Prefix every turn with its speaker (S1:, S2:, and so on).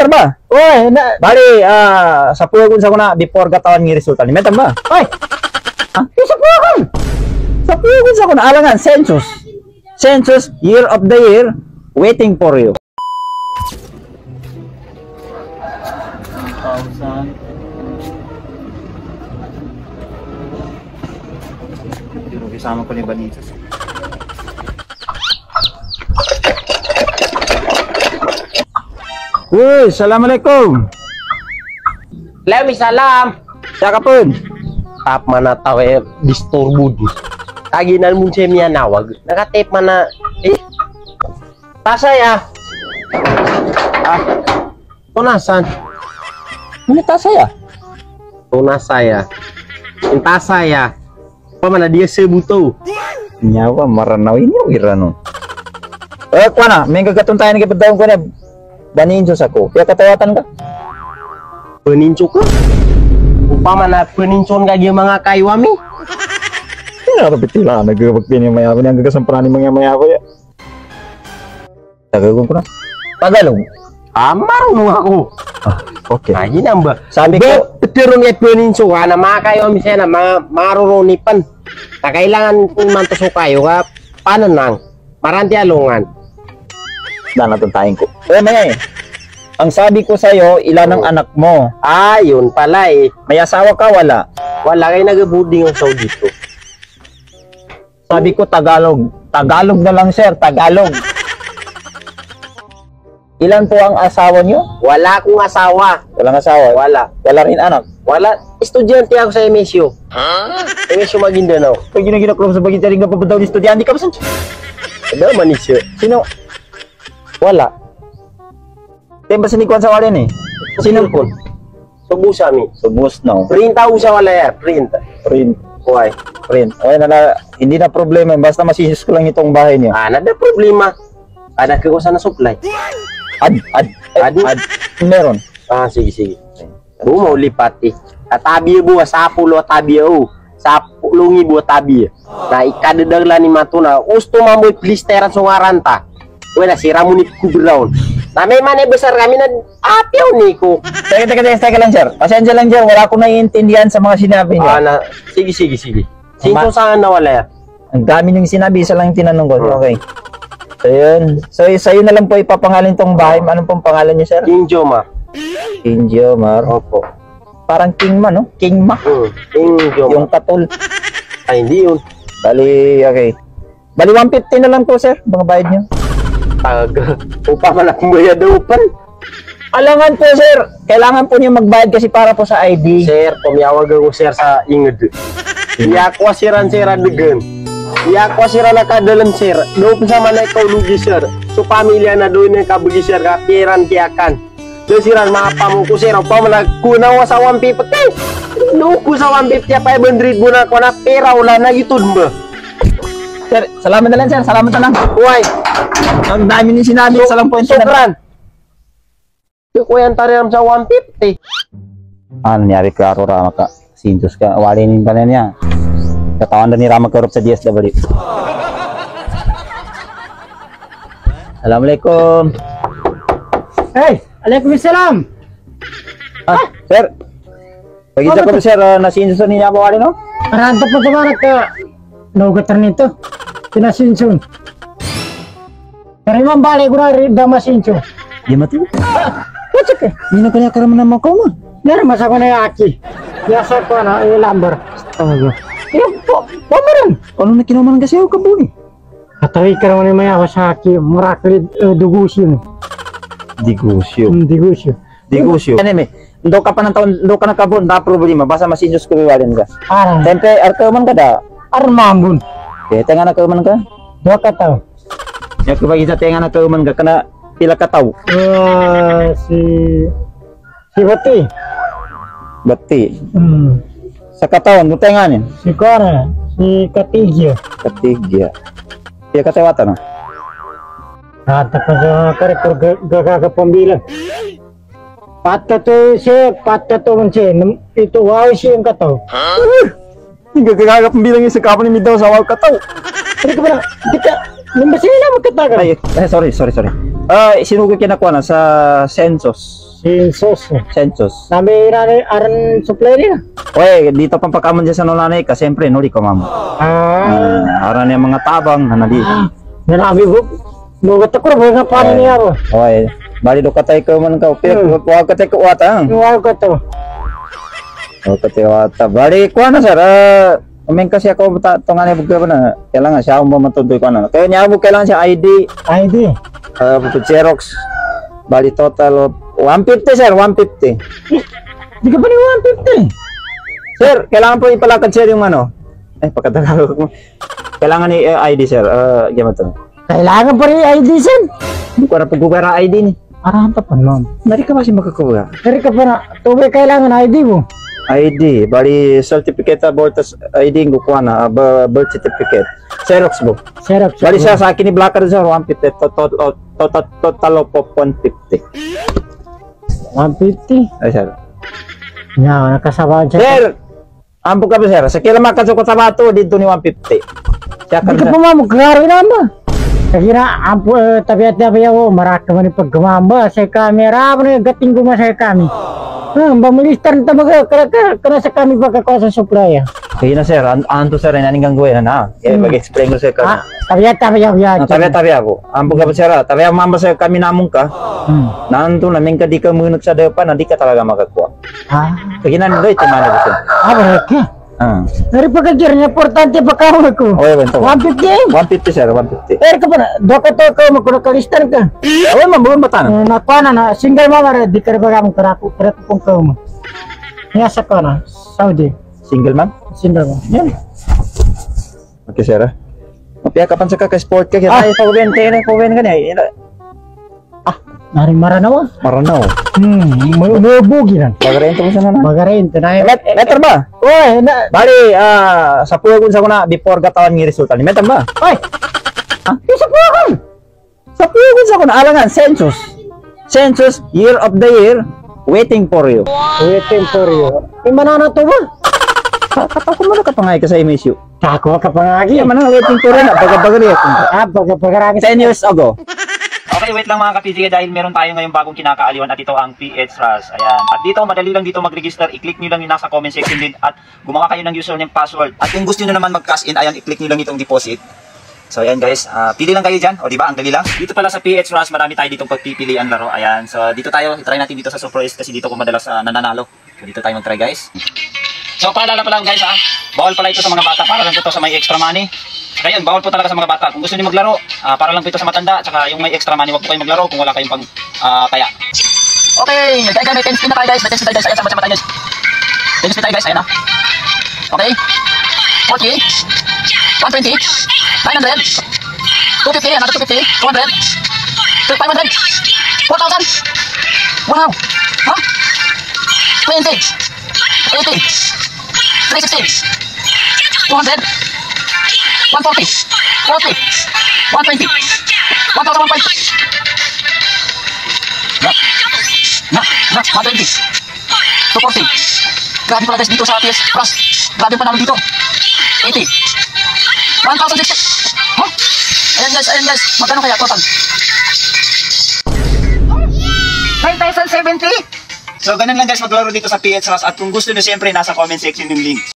S1: Meter ba?
S2: Oy,
S1: Bali, sa puwagon sa kuna before katawan ng resulta ni meter ba?
S2: oy. Sa puwagon.
S1: Sa puwagon sa kuna alangan census. Census year of the year waiting for you. 1,000. Kasama ko ni Banitas. Uy, assalamualaikum.
S2: Lami salam.
S1: Siya ka pun.
S2: Tap mana tahu disturbo di. Kaginan mun saya mian nawag. Nakatip mana tasaya. Tunasan.
S1: Ini tas saya.
S2: Tunas saya. Intas saya. Apa mana dia sebuto?
S1: Nyawa maranaw ini irano. Kuana, may gagatuntayan ka padaw ko na baninjos ako. Kaya katawatan ka.
S2: Penincu ka? Upama na penincon ka mga kaywami.
S1: Hindi na kapitila. Nagpapagpin yung mayaman. Ang gagasamparan yung mga mayaman ya. Tagalog ko na. Tagalog?
S2: Marunong ako.
S1: Okay.
S2: Ay, namba.
S1: Sabi ko,
S2: pero nga penincu ka na mga kaywami siya na marurunipan. Na kailangan kung mantuso kayo ka, paano nang? Maranti alungan.
S1: Nanatuntayin ko. Maya ang sabi ko sa'yo, ilan ang anak mo?
S2: Yun pala eh.
S1: May asawa ka, wala?
S2: Wala kayo nag-boarding ang Saudi dito.
S1: Sabi ko Tagalog. Tagalog na lang sir, Tagalog. Ilan po ang asawa nyo?
S2: Wala akong asawa.
S1: Walang asawa?
S2: Wala.
S1: Wala rin anak?
S2: Wala. Estudyante ako sa MSU. MSU Maguindanao.
S1: Pag ginaginaklong sa bagay taring napapadaw ni estudyante ka ba saan?
S2: Ano man isyo?
S1: Sino?
S2: Wala.
S1: Kaya ba sinikuan sa walin eh? Sino po?
S2: Subus kami.
S1: Subus no.
S2: Print ako sa wala ya. Print. Why?
S1: Print. Okay na, hindi na problema. Basta masisis ko lang itong bahay niyo.
S2: Nada problema. Ada ko sana supply.
S1: Ad. Meron.
S2: Sige. Mau lipat eh. Tabi buah sapulo tabi sapulungi buah tabi. Nah ikadedang lah ni matuna. Usto mamboy plisteran sungaranta. Wala siramu ni kubraun. Nah memang besar kami na apiaw ni ko.
S1: Teka lang sir. Pasensya lang sir. Wala akong naiintindihan sa mga sinabi niyo.
S2: Sige. Sinto saan na wala ya?
S1: Ang dami niyong sinabi. Isa lang yung tinanong ko. Okay. So yun. So sa'yo na lang po ipapangalan tong bahay. Anong pong pangalan niyo sir?
S2: King Jomar.
S1: King Jomar.
S2: Opo.
S1: Parang King Ma, no? King Ma.
S2: King Jomar.
S1: Yung katol.
S2: Ay, hindi yun.
S1: Bali, okay. Bali, 150 na lang po, sir. Mga bayad nyo.
S2: Taga. Upa man akong bayad upan.
S1: Alangan po, sir. Kailangan po nyo magbayad kasi para po sa ID.
S2: Sir, kumiyawag ako, sir, sa inged. Iya ko siran degan. Iya ko siran nakadalan, sir. Doon sa man ikaw lugi, sir. So, pamilya na doon na kabugi, sir. Kapiran kiyakan. Doon siran, mapamu ko, sir. Upa man nagkunaw sa 150. Doon ko sa 150, 500 mo na ko na pera. Wala na yun ba?
S1: Sir, salamat na lang, sir. Salamat na lang.
S2: Why?
S1: Ang dami ni sinabi. Salang po yung
S2: sobran. Kuya tarim sa 150.
S1: Ano nangyari klaro Rama ka? Sintos ka. Walinin ka na niya. Katawan na ni Rama Karup sa DSW. Assalamualaikum.
S2: Hey, Waalaikumsalam.
S1: Sir. Pagkita ko sir, nasintos niya ba walin no?
S2: Rantok pa tumarak ka. Naugatar nito. Pinasinsun. Pero imang balik ko na rin damasinsun.
S1: Di mati.
S2: What's okay?
S1: Hindi na kaya karaman naman ko mo.
S2: Naramas ako na yung aki. Yasa ko na, yung lambar. Yung pamaran.
S1: Ano na kinuman kasi ako kabuni?
S2: Katawi ka naman yung maya sa aki. Murakli dugusyo.
S1: Digusyo. Ano may? Ndo ka pa ng taon, ndo ka na kabun, na problema. Basta masinjos ko iwalin ka.
S2: Arang.
S1: Siyempre, arkaman ka da.
S2: Armambun.
S1: Kaya tenga na kauman ka?
S2: Dua ka tao.
S1: Ya kubagi sa tenga na kauman ka, kana pila ka tao?
S2: Si Bati.
S1: Bati. Sa katawan, kung tenga niya?
S2: Si Kora. Si Katigya.
S1: Katigya. Kaya katawata na?
S2: Rata pa sa karekor gagagapambilan. Patkato man siya. Ito, wow siya yung kataw.
S1: Hindi gagagap ang bilang yung sa kapon ni Midaw sa wow kataw.
S2: Ano ka ba na? Hindi ka, nambasinin na magkatagal.
S1: Ay, sorry. Sinugod kinakuha na sa census.
S2: Census.
S1: Census.
S2: Nabi aran supply niya.
S1: Oy, dito pang pagkamon dyan sa nunanay ka, siyempre, no, di ko ma'am. Aran yung mga tabang, hanali.
S2: Nanabi ko. Nugat ako, nga paano niya ako.
S1: Oy, bali do katay ko man ka, huwag katay ko watang.
S2: Nuwag ko to.
S1: Huwag katay ko wata. Bali, kuha na sir, umeng kasi ako, tungan niya bugay pa na, kailangan siya akong matutuloy ko na. Kaya niya kailangan siya ID.
S2: ID.
S1: Xerox. Bali total of 150 sir, 150.
S2: Di ka pa ni 150.
S1: Sir, kailangan po ipalakad sir yung ano. Pagkatalo ko. Kailangan ni ID sir. Gama to.
S2: Kailangan pa rin ID sen.
S1: Hindi ko na pagkukara ID ni.
S2: Arahan pa pa ma'am.
S1: Nari ka ba si makakuha?
S2: Dari ka pa na. Tubig kailangan ID mo.
S1: ID. Bali certificate about ID ng kukuha na. Birth certificate. Xerox book.
S2: Xerox.
S1: Bali siya sa akin ni Blacker sir, 150. Total of 150.
S2: 150.
S1: Ay sir.
S2: Nga, nakasabaan siya.
S1: Sir! Ampo ka ba sir? Sa kila makasukot sa bato, dito ni 150. Siya ka
S2: Di ka pa mamuklaro na ba? Kaya ampo tabi-tabi ako, maraka man yung pagkumamba sa kamera, ano yung gating guma sa kami. Bamilistar na tabaga, kana sa kami pagkakuha sa supply.
S1: Sige na sir, anto sir, naning gangguin na. Mag-explain ko sir ka.
S2: Tabi-tabi ako yan.
S1: Tabi ako. Ampo ka ba sir? Tabi ako mamba sir, kami namong ka. Nanto na, ka di ka munag sa depan, hindi ka talaga makakuha. Sige na nila, ito mana ko sir.
S2: Baraka. Dari pagkajar niya, importante pa kawan ko.
S1: Okay, bento.
S2: 150.
S1: 150 sir, 150.
S2: Ka pa na, doka to ka, magkunakalistan ka.
S1: Okay, mabuhan ba tanan?
S2: Nakuha na, single mama, di ka rin baga mong karako pong ka mo. Niyasa ka na, Saudi.
S1: Single man?
S2: Single mama. Yan.
S1: Okay sir. Mapiya ka pan sa kaka-sport ka, kaya tayo pagwente ka niya.
S2: Naring maranawa.
S1: Maranaw.
S2: Umubugi na.
S1: Bagarento mo sa nanan.
S2: Bagarento na.
S1: Letter ba?
S2: Oy,
S1: Bali, sa puwagon sa kuna, before katawan ng resulta ni Metam ba?
S2: Oy! Sa puwagon!
S1: Sa puwagon sa kuna, alangan, census. Census, year of the year, waiting for you.
S2: Waiting for you. Manana to ba?
S1: Kapag mo na kapangay ka sa MSU.
S2: Kako ka pangagi.
S1: Manana waiting for you na, baga-bagari ako.
S2: Baga-bagaragi.
S1: 10 years ago.
S3: Okay, wait lang mga kapitiga dahil meron tayo ngayong bagong kinakaaliwan at ito ang PH Rush. Ayan. At dito, madali lang dito mag-register. I-click nyo lang yung nasa comment section din at gumawa kayo ng username password. At kung gusto nyo naman mag-cash in, ayan, i-click nyo lang itong deposit. So ayan guys, pili lang kayo dyan. O diba, ang dali lang. Dito pala sa PH Rush, marami tayo ditong pagpipilian laro. Ayan, so dito tayo, try natin dito sa Super S kasi dito ko madalas nananalo. So dito tayo mag-try guys. So paalala pa lang guys bawal pala ito sa mga bata, para lang ito sa may extra money. Kaya bawal po talaga sa mga bata. Kung gusto niyo maglaro, para lang po ito sa matanda, tsaka yung may extra money, wag po kayo maglaro kung wala kayong pang kaya. Okay, may 10 spin na tayo guys, may 10 spin tayo guys, ayan sama-sama tayo guys. 10 spin tayo guys, ayan Okay. 40, 120, 900, 250, another 250, 200, 500, 4,000. Wow! 20, 80, 360, 200, 140, 40, 120, 1,120. Na, 120, 240. Grabe pala guys dito sa PS Plus. Grabe pa namin dito. 80, 1,060. Huh? Ayan guys, magkano kaya total? 9,070. So ganun lang guys maglaro dito sa PH Rush at kung gusto nyo siyempre nasa comment section yung link.